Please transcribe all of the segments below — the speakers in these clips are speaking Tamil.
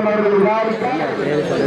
கம்பீரம்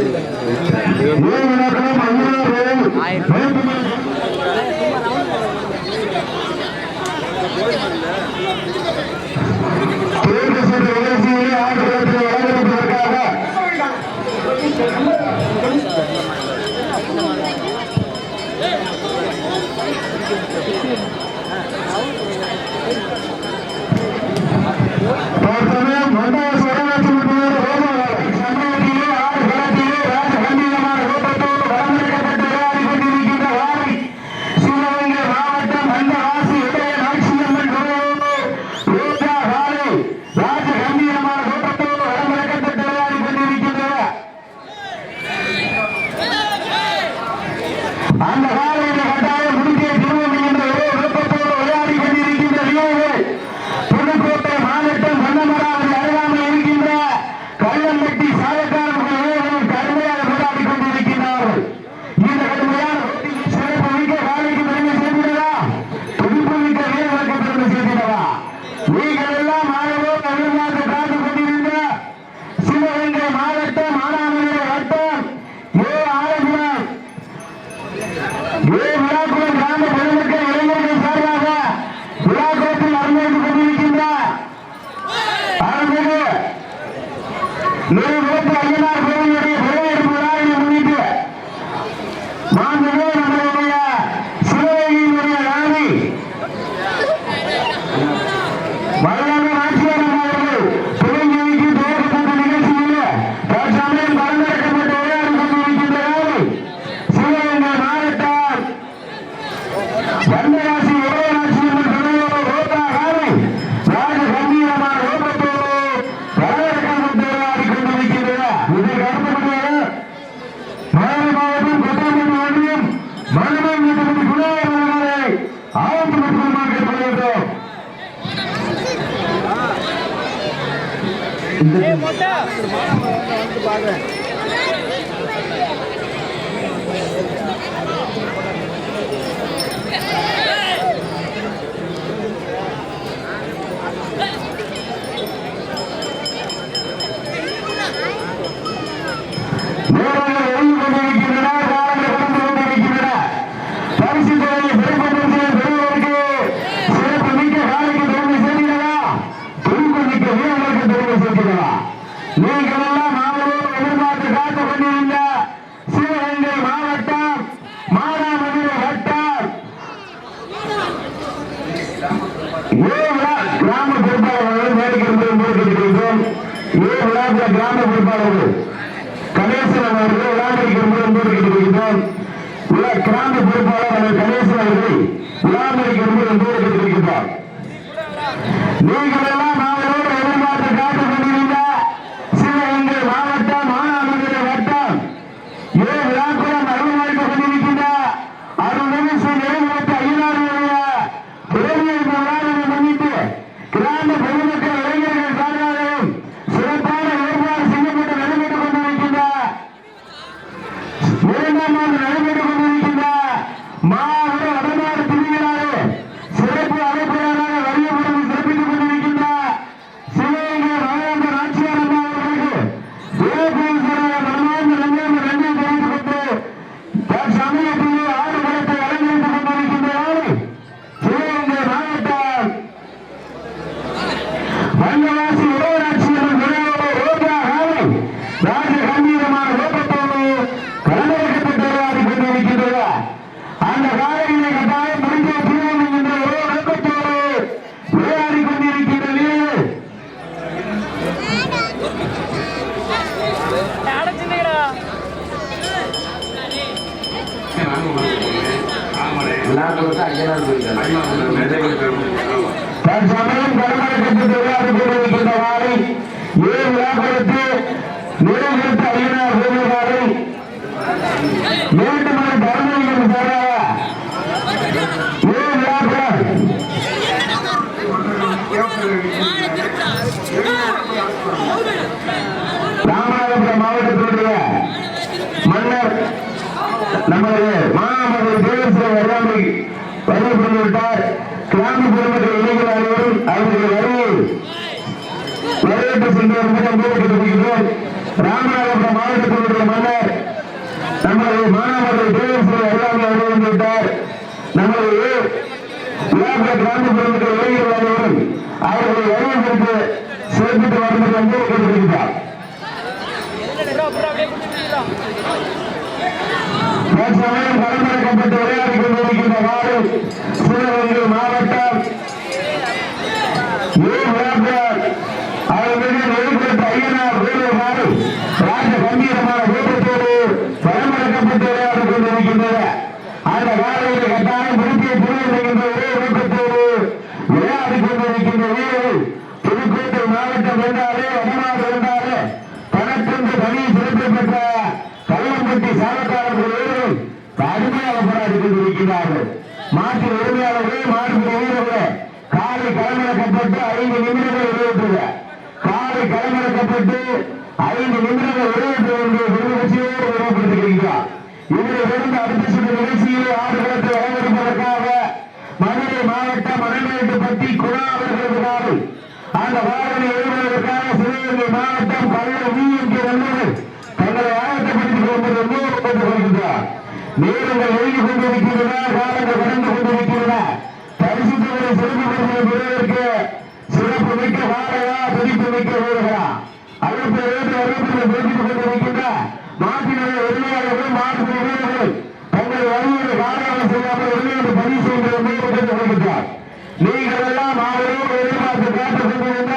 அவர்கள் கிராம பொறுப்பாளர்கள் கணேசன் அவர்கள் விழாமரிக்கிறோம். கிராம பொறுப்பாளர் கணேசன் அவர்கள் விழாமரிக்கிறோம். நீங்கள் எல்லாம் அவரோடு எதிர்பார்த்து காத்துக் கொண்டிருந்த சிவகங்கை மாவட்டம் மானாமதுரை வட்டம் விழாக்குளம் அருள்வாய்த்துக் கொண்டிருக்கின்ற அருள்மிகு ஸ்ரீ நெருங்குளத்து ஐயனாருடைய பிறவியை முன்னிட்டு கிராம பொதுமக்கள் இளைஞர்கள் சார்பாகவும் சிறப்பான ஏற்பாடு செய்யப்பட்டு நடைபெற்றுக் கொண்டிருக்கின்ற இரண்டாம் ஆண்டு நடைபெற்றுக் கொண்டிருக்கின்ற மாவட்ட வடமாறு திருவிழாவே சிறப்பு அழைப்பாளராக வரியப்படும் சிறப்பித்துக் கொண்டிருக்கின்ற சிவகங்கை மாவட்ட ஆட்சியர் அவர்களுக்கு தேவபுரீஸ்வரர் மனமார்ந்த நன்மை தெரிவித்துக் கொண்டு தற்சமயத்திலே ஆடு பலத்தை அலங்கரித்துக் கொண்டிருக்கின்ற சிவகங்கை மாவட்டம் வந்தவாசி உடவராட்சியர் ரோஜா காலை ராஜ கம்பீரமான ரோபத்தோடு கலந்தெடுக்கப்பட்டு விளையாடி கொண்டிருக்கின்றன. அந்த காலையினை கட்டாயம் முடிந்த புரியும் என்ற ஒரு நோக்கத்தோடு விளையாடி கொண்டிருக்கிறது. தற்சமயம் கலந்தெடுக்கப்பட்டு விளையாடி கொண்டிருக்கின்ற வாரை விழாக்குளத்து நிறைவேற்ற ஐயனார் கோவில்காரை மீண்டும் தர்மலிங்கம் ராமநாதபுரம் மாவட்டத்தினுடைய மன்னர் நமது மாமது தேவஸ்வர வராமை வருவிட்டார். கிராம பொதுமக்கள் இளைஞர் அனைவரும் அவர்கள் வருகை வரவேற்று சென்றவர் மூலம் போட்டுக்கொண்டிருக்கிறோம். ராமநாதபுரம் மாவட்டத்தினுடைய மன்னர் நமது மாணவர்கள் தேவஸ்வர எல்லாமே அறிவித்து விட்டார். நமது கிராமப்புறத்தில் இளைஞர்கள் அவர்களை வரவேற்பு சேர்த்துட்டு வருவது போட்டுக்கொண்டிருக்கிறார். தற்சமயம் களமிறக்கப்பட்டு விளையாடி கொண்டிருக்கின்ற வாரு சிவகங்கை மாவட்டம் ஐயனார் வேலைவாறு ராஜ கம்பீரமான வேட்டத்தோடு களமிறக்கப்பட்டு விளையாடி கொண்டிருக்கின்றன. அந்த காலையில் கட்டாயம் திருப்பிய புரிகின்ற ஒரே நோக்கத்தோடு விளையாடி கொண்டிருக்கின்ற வீரர்கள் புதுக்கோட்டை மாவட்டம் என்றாலே வடநாடு என்றாலே தனக்கென்று தனி சிறப்பு பெற்ற கல்லம்பட்டி சாலக்காரர்கள் வீரர்கள் கடுமையாக போராடி கொண்டிருக்கிறார்கள். மாற்று உரிமையாளர்களே மாற்று வீரர்களே காலை களமிறக்கப்பட்டு 5 நிமிடங்கள் நிறைவேற்றுக. காலை களமிறக்கப்பட்டு 5 நிமிடங்கள் நிறைவேற்ற வேண்டிய நிகழ்ச்சியோடு உருவப்படுத்தியிருக்கிறார். இதிலிருந்து அடுத்த சுற்று நிகழ்ச்சியை ஆடுகளத்தை வழங்கியிருப்பதற்காக மதுரை மாவட்டம் மணமேட்டுப்பட்டி குணா அவர்களுக்காக அந்த வாகனை எழுதுவதற்காக சிவகங்கை மாவட்டம் கல்லூர் விஎம்கே வந்தது தங்களை ஆயத்தப்படுத்திக் கொண்டு வருகின்றார். நேரங்கள் எழுதி கொண்டிருக்கின்றன, காலங்கள் கடந்து கொண்டிருக்கின்றன. பரிசுத்தவரை சிறப்புப்படுத்திய பெறுவதற்கு சிறப்பு மிக்க வாழையா துடிப்பு மிக்க வீரர்களா அழைப்பு அறிவிப்பில் பேசிக் கொண்டிருக்கின்ற மாற்றினை உரிமையாளர்கள் மாற்று வீரர்கள் தங்களை வருவதை காரணம் செய்யாமல் உரிமையோடு பதிவு செய்கிற முயற்சி வருகின்றார். நீங்கள் எல்லாம் அவரோடு எதிர்பார்த்து காத்துக் கொண்டிருந்த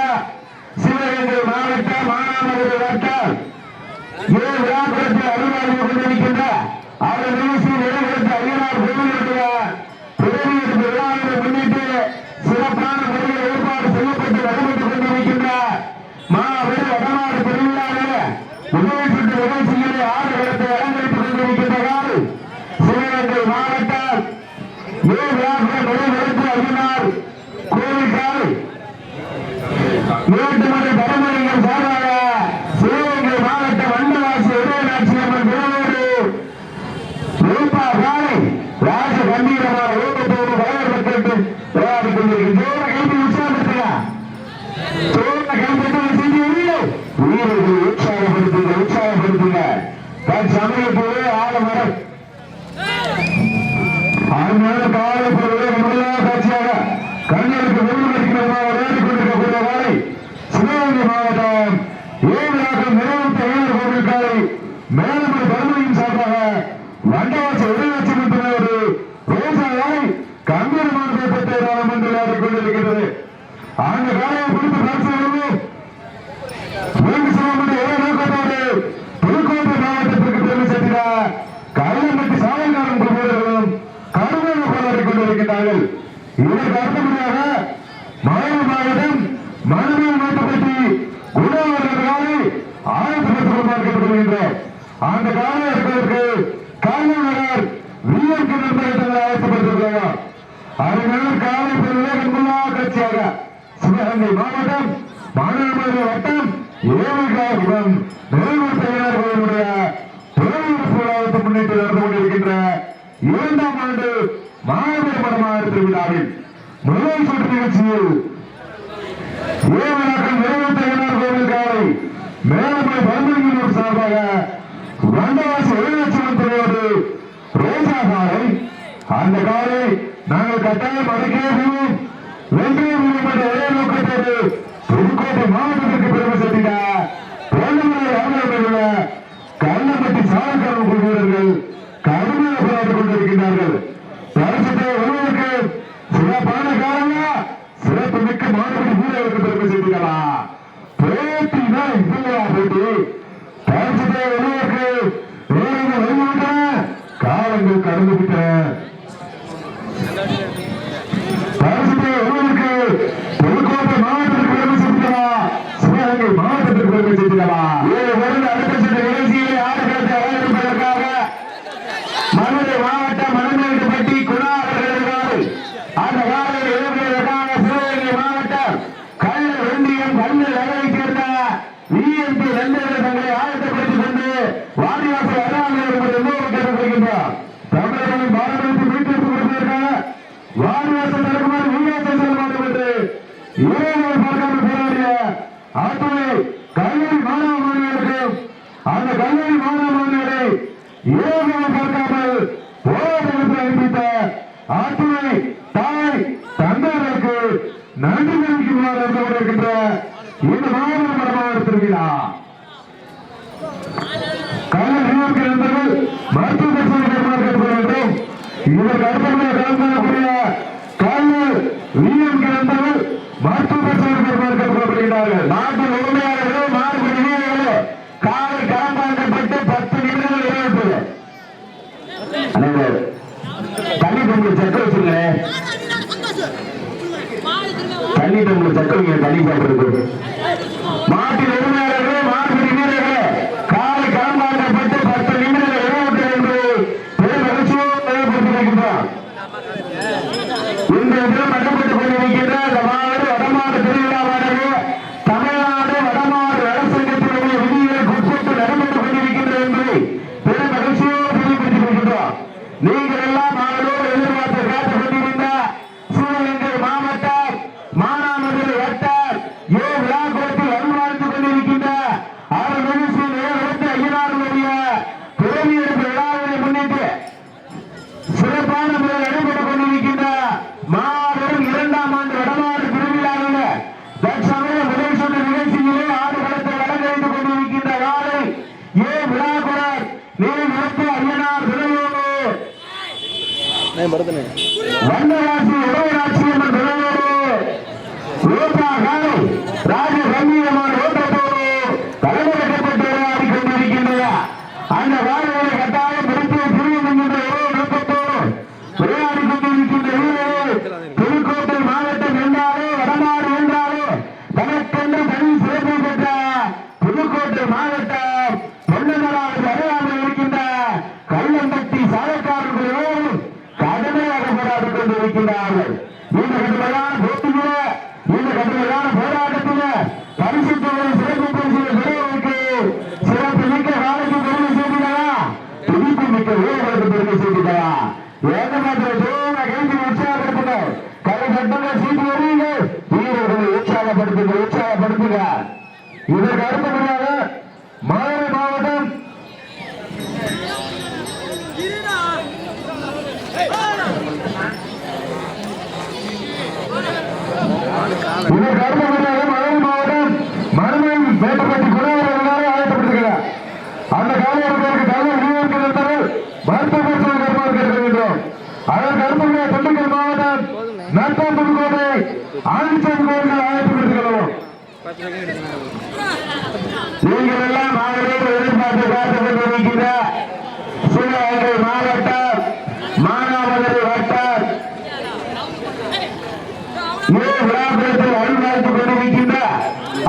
சிவகங்கை மாவட்டம் மானாமதுரை வட்டம் விழாக்குளத்தில் அறிவாளி கொண்டிருக்கின்ற அவர் நிகழ்ச்சி நிறைவேற்ற ஐயனார் கோவிலுடைய பிறவியெடுப்பு விழாவை முன்னிட்டு சிறப்பான முறையில் ஏற்பாடு செய்யப்பட்டு நடைபெற்றுக் கொண்டிருக்கின்ற மாபெரும் வடநாடு திருவிழாவில் முதல் சுற்று நிகழ்ச்சிகளை ஆடுகளத்தை அலங்கரித்துக் கொண்டிருக்கின்றார். சிவகங்கை மாவட்டம் விழாக்கள் நிறைவேற்ற ஐயனார் கோவிலுக்காக மேட்டுமலை பரமலிங்கம் சார்பாக சிவகங்கை மாவட்ட வண்டவாசி உதயநாட்சி அம்மன் திருவோடு ரூபா காலை ராஜ கம்பீரமான ஓட்டத்தோடு வரவேற்பு விளையாடி கொண்டிருக்கின்றோம். கைது உற்சாகப்படுத்துங்க, வீரர்களை உற்சாகப்படுத்துங்க. தற்சமயத்தோடு ஆலமரம் காலப்பொருளே காட்சியாக கண்ணீருக்கு வெகுமதிக்கிறமாக விளையாடிக் கொண்டிருக்கக்கூடிய வாழை சிவகங்கை மாவட்டம் ஏழாக்கம் நிறைவேற்ற வீரர் கோவிலுக்காரை மேலமலை பரமலிங்கம் சார்பாக வண்டவாசி உதயநாட்சி மன்றோடு ரோசா வாழை கம்பீரமான பேப்பத்தை ராமம் என்று விளையாடிக் கொண்டிருக்கிறது. அந்த காலையை குறித்து பரிசீலனை நோக்கத்தோடு புதுக்கோட்டை மாவட்டத்திற்கு பெருமை சேர்த்த கல்லம்பட்டி சாலைக்காரன் வீரர்களும் கடுமையாக போராடிக் கொண்டிருக்கிறார்கள். இதற்கு அடுத்தபடியாக மதுரை மாவட்டம் மணமேல் மேட்டுப்பட்டி குணாவர்களாலே ஆயத்தப்பட்டுக் பார்க்கப்படுகின்றோம். அந்த காலை எடுப்பதற்கு காலைநகர் விஎம்கே நிர்வாகத்தில் ஆயத்தப்பட்டிருக்கிறார். அதனால் காலை பெருவிழா கட்சியாக சிவகங்கை மாவட்டம் மாநில வட்டம் ஏழைகாபுரம் நிறைவேற்றையாளர்களுடைய தொழில்நுட்ப விழாவை முன்னிட்டு நடந்து கொண்டிருக்கின்ற 2ஆம் ஆண்டு மாபெரும் வடமாடு திருவிழாவில் முதல் சுற்று நிகழ்ச்சியில் ஏழாக்கம் நிறைவேற்றையாளர் கோவில் காலை மேலமலை பரமலிங்கம் சார்பாக வண்டவாசி உதயநாட்சி ரோசா காலை அந்த காலை நாங்கள் கட்டாயம் அடக்கியே செய்வோம் வென்றே என்ற ஒரே நோக்கத்தோடு புதுக்கோட்டை மாவட்டத்திற்கு பெருமை சேர்த்திட கல்லம்பட்டி சாலைக்காரன் வீரர்கள் கடுமையாக போராடிக் கொண்டிருக்கின்றார்கள். பரிசுத்தை வருவதற்கு சிறப்பான காரணமா சிறப்பு மிக்க மாணவர்கள் வீரர்களுக்கு பெருமை சேர்த்திகளா போட்டினா இல்லையா போட்டி பரிசுத்தை வருவதற்கு காலங்கள் கடந்து விட்டன. பரிசுத்தை வருவதற்கு புதுக்கோட்டை மாவட்டத்திற்கு பெருமை சேர்த்திகளா சிவகங்கை மாவட்டத்திற்கு பெருமை சேர்த்திகளா அடுத்த சுற்று நிகழ்ச்சியை ஆடுகளத்தை வழங்கியிருப்பதற்காக மதுரை மாவட்டம் மணமேட்டுப்பட்டி குணா அவர்களுக்காக அந்த வாரில் எழுதுவதற்காக சிவகங்கை மாவட்டம் கல்லூர் ஒன்றியம் கல்லூர் நகரை சேர்ந்த விஎம்பி நண்பர்கள் தங்களை ஆயத்தப்படுத்திக் கொண்டு வாரிவாசல் அண்ணாமலை கேட்டுக்கொள்கின்றார். தமிழகத்தின் பாரம்பரியத்தில் ஏழையை பார்க்காமல் போராட்டத்தை அறிவித்த ஆற்றுவை தாய் தந்தையருக்கு நன்றி தெரிவிக்குமாறு இருக்கின்ற இந்த மாபெரும் மரமாக திருவிழா கல்வி என்பது மருத்துவ கேட்க வேண்டும். இதற்கு அடுத்தபடியாக கலந்துக்கூடிய கல்வி என்பது மருத்துவ கேட்கப்படுகிறார்கள். நாட்டில் உண்மையாளர்களே மாறுபடி வீரர்களே காலை களமாக்கப்பட்டு 10 நிமிடங்கள் நிறைவேற்றது. தண்ணி பொங்கல் சக்க வச்சுங்க, தண்ணி பொங்கல் சக்க வைங்க, தண்ணி சாப்பிடுறது. மாட்டில் உரிமையாளர்களே மாறுபடி வீரர்களே காலை களமாக்கப்பட்டு 10 நிமிடங்கள் நிறைவேற்றது என்று பெரும் மகிழ்ச்சியோடு நினைவுபடுத்தியிருக்கின்றோம். இன்றைய தினம் நடத்தப்பட்டுக் கொண்டிருக்கின்ற இந்த மாவட்ட வடமாடு திருவிழாவானது தமிழ்நாடு வடமாடு அரசாங்கத்தினுடைய விதிகளுக்கு உட்பட்டு நடைபெற்றுக் கொண்டிருக்கின்றது என்று பெரும் மகிழ்ச்சியோடு தெளிவுபடுத்தியிருக்கின்றோம். நீங்கள் எல்லாம் அவர்களோடு எதிர்பார்த்து காத்துக் கொண்டிருந்த சிவகங்கை மாவட்டம் மானாமதுரை வட்டம் விழாக்குளத்தில் அருள்வாழ்த்துக் கொண்டிருக்கின்ற அவர் நிகழ்ச்சியில் ஏற்பட்ட ஐயனாருடைய பிறவி எடுப்பு விழாவினை முன்னிட்டு சிறப்பான முறையில் நடைபெற்றுக் கொண்டிருக்கின்ற மாபெரும் 2ஆம் ஆண்டு வடமாடு திருவிழாவில் தற்சமய முதல் சொன்ன நிகழ்ச்சியிலே ஆடுகளத்தை வழங்கவைத்துக் கொண்டிருக்கின்ற வாழை விழாக்குளர் நீர்த்து ஐயனார் திருவோடு வந்தராட்சி உடவராட்சி என்ற திருவோடு காலை ராஜ கம்பீரமான ஓட்டத்தோடு தலைமையிடப்பட்டு விளையாடி கொண்டிருக்கின்ற அந்த வாழைகளை கட்டாயம் பிடித்து புரியும் என்கின்ற ஒரே நோக்கத்தோடு விளையாடி கொண்டிருக்கின்ற வீரர்கள் புதுக்கோட்டை மாவட்டம் என்றாலே வடமாடு என்றாலே தனக்கென்று தனி சிறப்பு பெற்ற புதுக்கோட்டை மாவட்டம் தொண்டமராவது அடையாமல் இருக்கின்ற கள்ளம்பட்டி சாலைக்காரர்களோடு கடுமையாக போராடி கொண்டிருக்கின்றார்கள். இந்த கடுமையான போட்டியில இந்த கடுமையான போராட்டத்தில பரிசு தொகை சிறப்பு பரிசுகளை பெறுவதற்கு சிறப்பு மிக்க காலைக்கு பெருமை செய்திகளா, துடிப்பு மிக்க வீரர்களுக்கு பெருமை செய்திகளா, ஏகமாத்திர தோழ கைதி உற்சாகப்படுத்துங்க, கலை கட்டுங்க, சீட்டு வருவீங்க, வீரர்களை உற்சாகப்படுத்துங்க. இதற்கு அடுத்தபடியாக மதுரை மாவட்டம் மறுமை வேட்டப்பட்டி குணவர்களாக ஆயத்தப்படுத்துகிறார். அந்த காலையர்களுக்கு தலைவர் நிறுவனத்தில் மருத்துவ பரிசோதனை கேட்கின்றோம். அதற்கு அடுத்த திண்டுக்கல் மாவட்டம் நத்தம் புதுக்கோட்டை ஆதிச்சன் கோயில்கள் ஆயத்தப்படுத்துகிறோம். நீங்கள் எல்லாம் அவர்களோடு எதிர்பார்த்து காத்துக் கொண்டிருக்கின்ற சிவகங்கை மாவட்டம் மானாமதுரை வட்டம் விழாக்குளத்தில் அருள்வாழ்த்துக் கொண்டிருக்கின்ற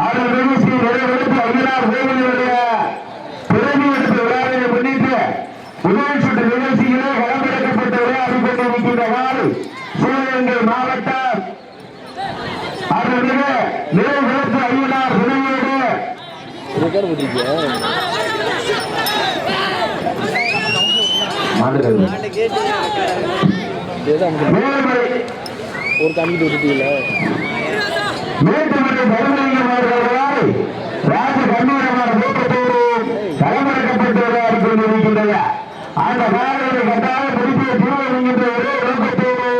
அவர் நிகழ்ச்சியை நிறைவேற்றி ஐயனார் கோவிலுடைய பிறவி எடுத்த விழாவினை முன்னிட்டு முதல் சுற்று நிகழ்ச்சியிலே களமிறக்கப்பட்டு விளையாடி கொண்டிருக்கின்ற வாறு சிவகங்கை மாவட்டம் அருள்மிகு நிறைவேற்ற ஐயனார் துணையோடு ஒரு தம்பிட்டு விட்டுட்டீங்களா மேட்டுமலை பருமலிங்கமார்கள் ராஜ கம்பீரமான நோக்கத்தோடு களமிறக்கப்பட்டு விளையாடி கொண்டிருக்கின்றன. அந்த காலையை கட்டாயம் பிடித்து திருவள்ளுகின்ற ஒரே நோக்கத்தோடு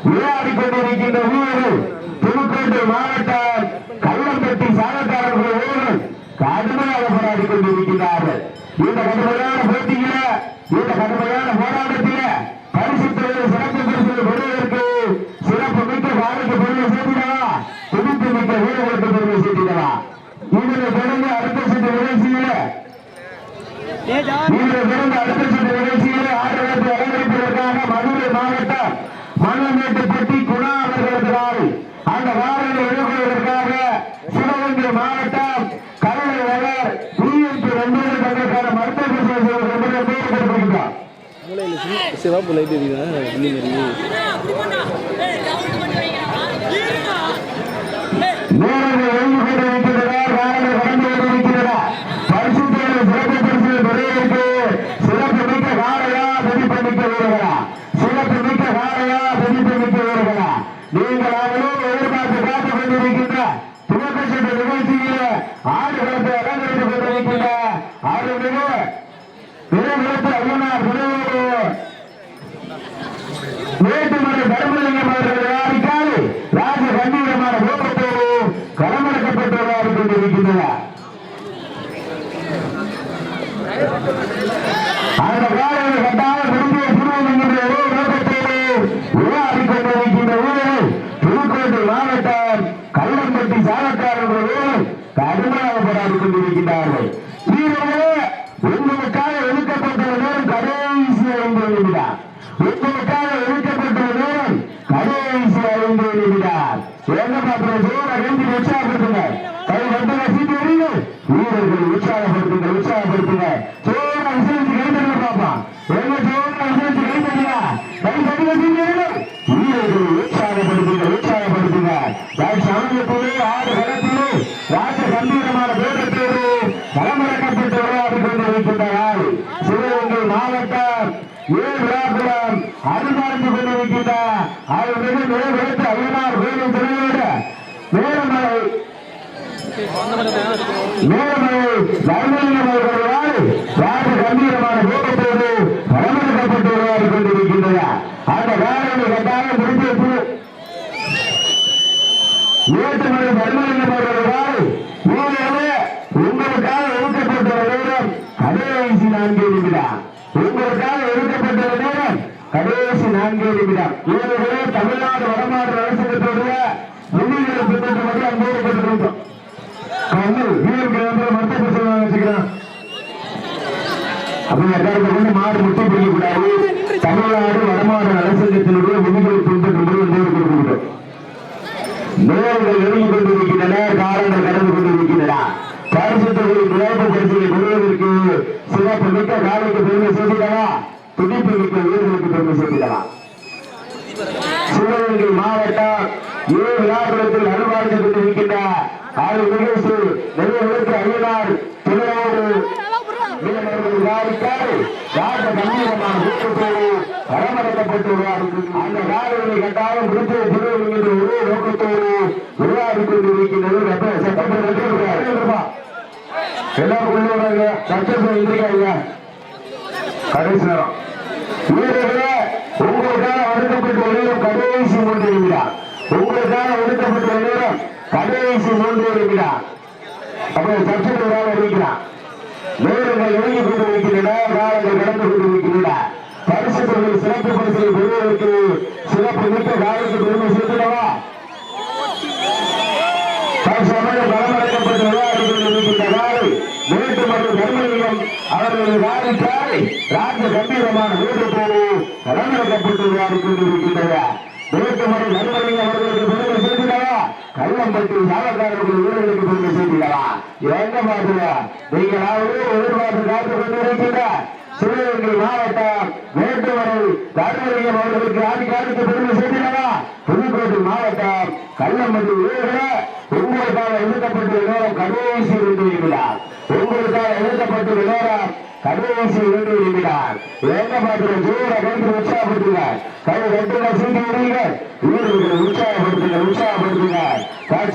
விளையாடி கொண்டிருக்கின்ற வீரர்கள் புதுக்கோட்டை மாவட்டம் கள்ளம்பட்டி சாலைக்காரர்களோடு கடுமையாக போராடி கொண்டிருக்கிறார்கள். இந்த கடுமையான போட்டியில இந்த கடுமையான போராட்டத்தில பரிசு சிறப்பு பரிசுகளை பெறுவதற்கு சிறப்பு மிக்க காலைக்கு பெருமை சேர்த்திடவா, துடிப்பு மிக்க வீரர்களுக்கு பெருமை சேர்த்திடவா. இதனை தொடர்ந்து அடுத்த சுற்று நிகழ்ச்சியில ஆடுகளத்தை அலங்கரிப்பதற்காக மதுரை மாவட்டம் மண்ணமேட்டுப்பட்டி குணா அவர்களது வாரி அந்த வாரியை எழுப்புவதற்காக சிவகங்கை மாவட்டம் கருணை நகர் பிஎம்பி 2 தங்களுக்கான மருத்துவ கொடுத்திருக்கிறார். சிவப்பு லைட் நேரங்கள் எழுந்து கொண்டிருக்கிறதா, காலங்கள் கடந்து கொண்டிருக்கிறதா, பரிசுத்தோடு சிறப்பு பரிசுகள் பெறுவதற்கு சிறப்பு மிக்க காலையா பதிப்பு மிக்க வீரர்களா, சிறப்பு மிக்க காலையா பதிப்பு மிக்க வீரர்களா, நீங்கள் அவர்களோடு எதிர்பார்த்து காத்துக் கொண்டிருக்கின்ற துவக்க சுற்று நிகழ்ச்சியில் ஆடுகளத்தை அலங்கரித்துக் கொண்டிருக்கின்ற அருள்மிகு வேட்டு ஐயனார் துணையோடு வேட்டுமலை தர்மலிங்கம் அவர்கள் விளையாடிக்காது ராஜ கம்பீரமான கோபத்தோடு களமிறக்கப்பட்டு விளையாடி கொண்டிருக்கின்றனர். அந்த காலையில் கட்டாயம் விரும்பிய புதுவம் என்கின்ற ஒரே நோக்கத்தோடு விளையாடி கொண்டிருக்கின்ற ஊழல் புதுக்கோட்டை மாவட்டம் கள்ளம்பட்டி சாலக்காரர்கள் கடுமையாக போராடி கொண்டிருக்கின்றார்கள். வீரர்களே, உங்களுக்காக ஒதுக்கப்பட்ட நேரம் கடைசி 5 நிமிடம். உங்களுக்காக ஒதுக்கப்பட்ட நேரம் கடைசி 5 நிமிடம். எங்க பாத்திரம் ஜோர ரெண்டு உற்சாகப்படுத்துங்க. கை வந்தன சீட்டு எறியுங்க. வீரர்கள் உற்சாகப்படுத்துங்க, உற்சாகப்படுத்துங்க. ஜோர விசேஷம் கைத்தறிங்க பாப்போம். எங்க ஜோர விசேஷம் கைத்தறிங்க. கை தட்டிங்க சீட்டு எறியுங்க. வீரர்கள் உற்சாகப்படுத்துங்க, உற்சாகப்படுத்துங்க. சமயத்திலே ஆடு களத்திலே ராஜ கம்பீரமான வேகத்தோடு களமிறக்கப்பட்டு விளையாடி கொண்டிருக்கின்றார். சிவகங்கை மாவட்டம் விழாக்குளம் அருள்பார்ந்து கொண்டிருக்கின்ற அருள்மிகு வேட்டு ஐயனார் வேலும் துணையோடு மேலமலை தர்மலிங்கம் அவர்களால் ராஜ கம்பீரமான வேகத்தோடு களமிறக்கப்பட்டு விளையாடி கொண்டிருக்கின்றனர். அந்த காலையில் கட்டாயம் முடித்து வேட்டுமலை தர்மலிங்கம் அவர்களால் உங்களுக்காக ஒதுக்கப்பட்ட நேரம் கடைசி 4 நிமிடம். உங்களுக்காக ஒதுக்கப்பட்ட நேரம் கடைசி 4 நிமிடம். இவர்களே தமிழ்நாடு வடமாநில அரசுடைய முன்னிலை திட்டப்படி அனுபவப்பட்டிருக்கோம். மருத்துவ பிரச்சனை வச்சுக்கலாம். அப்படி எல்லாருக்கும் வந்து மாடு முட்டை பிடிக்கக்கூடாது. தமிழ்நாடு வடமாநில அரசாங்கத்தினுடைய முன்னிலை திட்டப்படி அனுபவப்பட்டிருக்கிறோம். நேரங்கள் எழுதி கொண்டிருக்கின்றன, காலங்கள் கடந்து கொண்டிருக்கின்றன. பரிசு தொகை விளையாட்டு பரிசுகளை பெறுவதற்கு சிறப்பு மிக்க காலைக்கு பெருமை சேர்த்துடவா, துடிப்பு மிக்க வீரர்களுக்கு பெருமை சேர்த்துடவா. சிவகங்கை மாவட்டம் விழாக்குளத்தில் அனுமதித்துக் கொண்டிருக்கின்ற நிகழ்ச்சி நெருங்களுக்கு ஐயனார் துணையோடு ராஜ கம்பீரமான ஊக்கத்தோடு களமிறக்கப்பட்டு அந்த காலையை கட்டாயம் முடித்து திருவள்ளுவர் ஒரே நோக்கத்தோடு விளையாடி கொண்டிருக்கின்றது. எல்லாரும் கொண்டு வராங்க. சட்டசபை இருக்காங்க. கடைசி நேரம் வீரர்களே, உங்களுக்காக ஒதுக்கப்பட்ட நேரம் கடைசி 3 நிமிடம். உங்களுக்காக ஒதுக்கப்பட்ட நேரம் கடைசி 3 நிமிடம். அப்புறம் சட்டசபை அறிவிக்கிறான். நேரங்கள் எழுதி கொண்டிருக்கின்றன, காலங்கள் கடந்து கொண்டிருக்கின்றன. பரிசு தொகை சிறப்பு பரிசை பெறுவதற்கு சிறப்பு மிக்க காலத்துக்கு பெருமை சேர்த்துடவா. தற்சமயம் களமிறக்கப்பட்டு விளையாடி கொண்டிருக்கின்ற காலை வேட்டு மற்றும் தர்மலிங்கம் அவர்களின் காலை ராஜ கம்பீரமான வேட்டத்தோடு களமிறக்கப்பட்டு விளையாடி கொண்டிருக்கின்றன. வேட்டு மற்றும் தர்மலிங்கம் அவர்களுக்கு பெருமை சேர்த்துடவா. கள்ளம்பட்டி சாலக்காரர்கள் வீரர்களுக்கு பெருமை சேர்த்துடவா. எங்க பாத்துங்க, நீங்களாவது எதிர்பார்த்து காத்துக் கொண்டிருக்கின்ற சிவகங்கை மாவட்டம் வேட்டுவரை தர்மலிங்கம் அவர்களுக்கு ஆதிக்காலத்துக்கு பெருமை சேர்த்துடவா. புதுக்கோட்டை மாவட்டம் கள்ளம்பட்டி வீரர்களே, உங்களுக்காக எழுதப்பட்ட நேரம் கடைசி 2 நிமிடம். உங்களுக்காக எழுதப்பட்ட நேரம் கடைசி 2 நிமிடம். எங்க பாத்திரம் ஜோர கைது உற்சாகப்படுத்துங்க. கை வெட்டுங்க, சீட்டி விடுங்க. வீரர்களை உற்சாகப்படுத்துங்க, உற்சாகப்படுத்துங்க.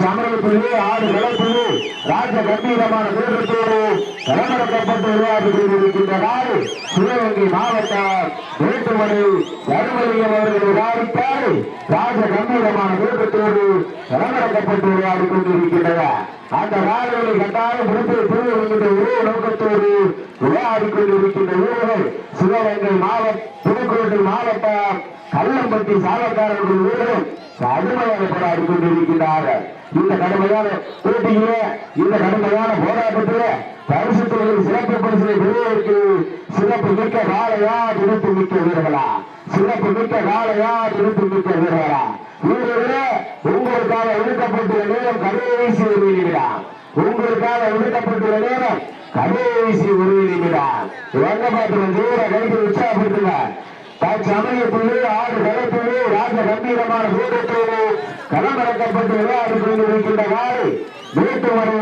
சமயத்திலே ஆடு களத்திலே ராஜ கம்பீரமான வீரத்தோடு களமிறக்கப்பட்டு விளையாடி கொண்டிருக்கின்ற நாடு சிவகங்கை மாவட்டம் வேட்டுமலை தர்மலிங்கம் அவர்கள் விளையாடித்தாரு ராஜ கம்பீரமான வீரத்தோடு களமிறக்கப்பட்டு விளையாடி கொண்டிருக்கின்றனர். அந்த நாடுகளை கட்டாயம் முடித்து திருவள்ளுகின்ற ஒரே நோக்கத்தோடு விளையாடி கொண்டிருக்கின்ற வீரர்கள் சிவகங்கை மாவட்டம் புதுக்கோட்டை மாவட்டம் கள்ளம்பட்டி சாலக்காரர்கள் வீரர்கள் கடுமையாக போராடி கொண்டிருக்கின்றார்கள். இந்த கடுமையான போட்டியிலே, இந்த கடுமையான போராட்டத்திலே பரிசு தொகையில் சிறப்பு பரிசுகளை பெறுவதற்கு சிறப்பு மிக்க காலையா, துடுப்பு மிக்க வீரர்களா, சிறப்பு மிக்க காலையா, துடுப்பு மிக்க வீரர்களா. வீரர்களே, உங்களுக்காக ஒதுக்கப்பட்டுள்ள நேரம் கடைசி 1 நிமிடம். உங்களுக்காக ஒதுக்கப்பட்டுள்ள நேரம் கடைசி 1 நிமிடம். எங்க பாத்திரம் ஜோர கைது உற்சாகப்படுத்துங்க. தற்சமயத்திலே ஆடு களத்திலே ராஜ கம்பீரமான வீரத்தோடு களமிறக்கப்பட்டு விளையாடி கொண்டிருக்கின்ற காலை வேட்டுமலை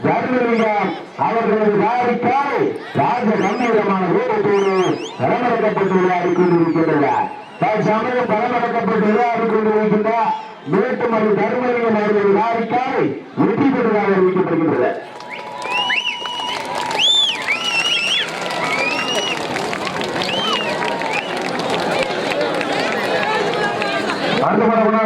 தர்மலிங்கம் அவர்களது காரிக்காலை ராஜ கம்பீரமான வீரத்தோடு களமிறக்கப்பட்டு விளையாடி கொண்டிருக்கின்றனர். தற்சமயம் களமிறக்கப்பட்டு விளையாடி கொண்டிருக்கின்ற வேட்டுமலை தர்மலிங்கம் அவர்களது காரிக்காலை வெற்றி பெற்றதாக அறிவிக்கப்படுகின்றது. அடுத்த மாட